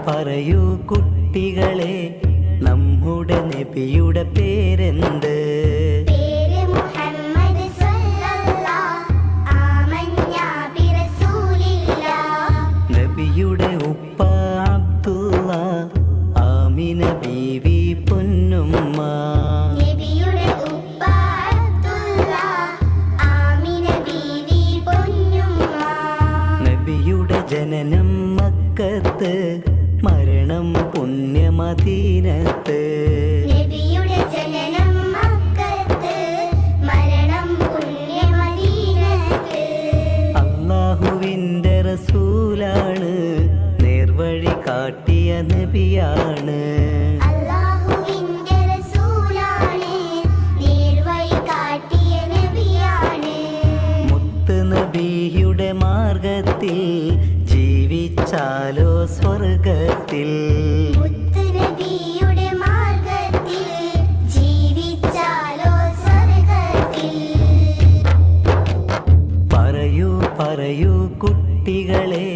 പറയൂ കുട്ടികളെ, നമ്മുടെ നബിയുടെ പേരെന്ത്? നബിയുടെ ഉപ്പ അബ്ദുള്ള, ആമിന ബീവി പൊന്നുമ്മ. നബിയുടെ ജനനം മക്കത്ത്, മരണം പുണ്യമദീനത്ത്. അല്ലാഹുവിൻ്റെ റസൂലാണ്, നേർവഴി കാട്ടിയ നബിയാണ്. മുത്ത് നബിയുടെ മാർഗത്തിൽ ജീവിച്ചാലോ സ്വർഗത്തിൽ. പറയൂ പറയൂ കുട്ടികളെ,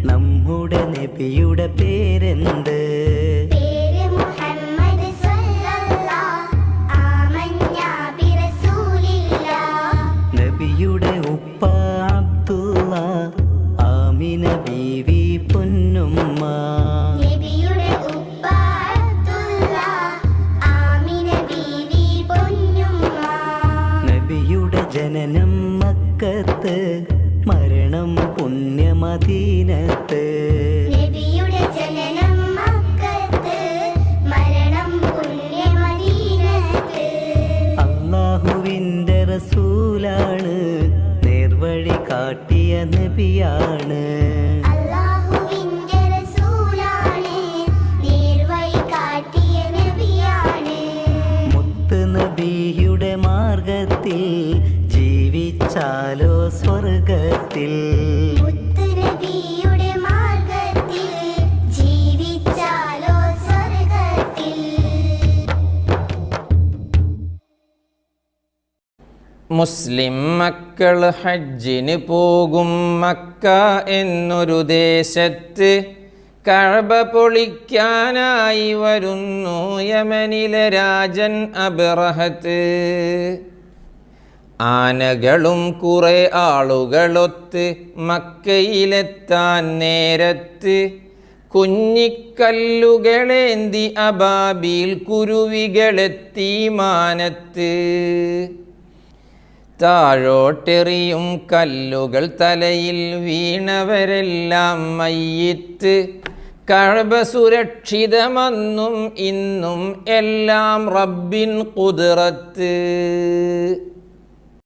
നമ്മുടെ നബിയുടെ പേരെന്ത്? നബിയുടെ ഉപ്പ അബ്ദുള്ള, ആമിന ബീവി പൊന്നുമ്മ. നബിയുടെ ജനനം മക്കത്ത്, മരണം പുണ്യമദീനത്ത്. അല്ലാഹുവിൻ്റെ റസൂലാണ്, നേർവഴി കാട്ടിയ നബിയാണ്. മുത്ത് നബിയുടെ മാർഗത്തിൽ ജീവിച്ചാലോ സ്വർഗത്തിൽ. മുസ്ലിം മക്കൾ ഹജ്ജിന് പോകും മക്ക എന്നൊരു ദേശത്ത്. കഅബ പൊളിക്കാനായി വരുന്നു യമനിലെ രാജൻ അബ്റഹത്ത്. ആനകളും കുറെ ആളുകളൊത്ത് മക്കയിലെത്താൻ നേരത്ത്, കുഞ്ഞിക്കല്ലുകളേന്തി അബാബീൽ കുരുവികളെത്തി മാനത്ത്. താഴോട്ടെറിയും കല്ലുകൾ തലയിൽ വീണവരെല്ലാം മയ്യിത്ത്. കഅബ സുരക്ഷിതമെന്നും ഇന്നും എല്ലാം റബ്ബിൻ ഖുദ്റത്ത്.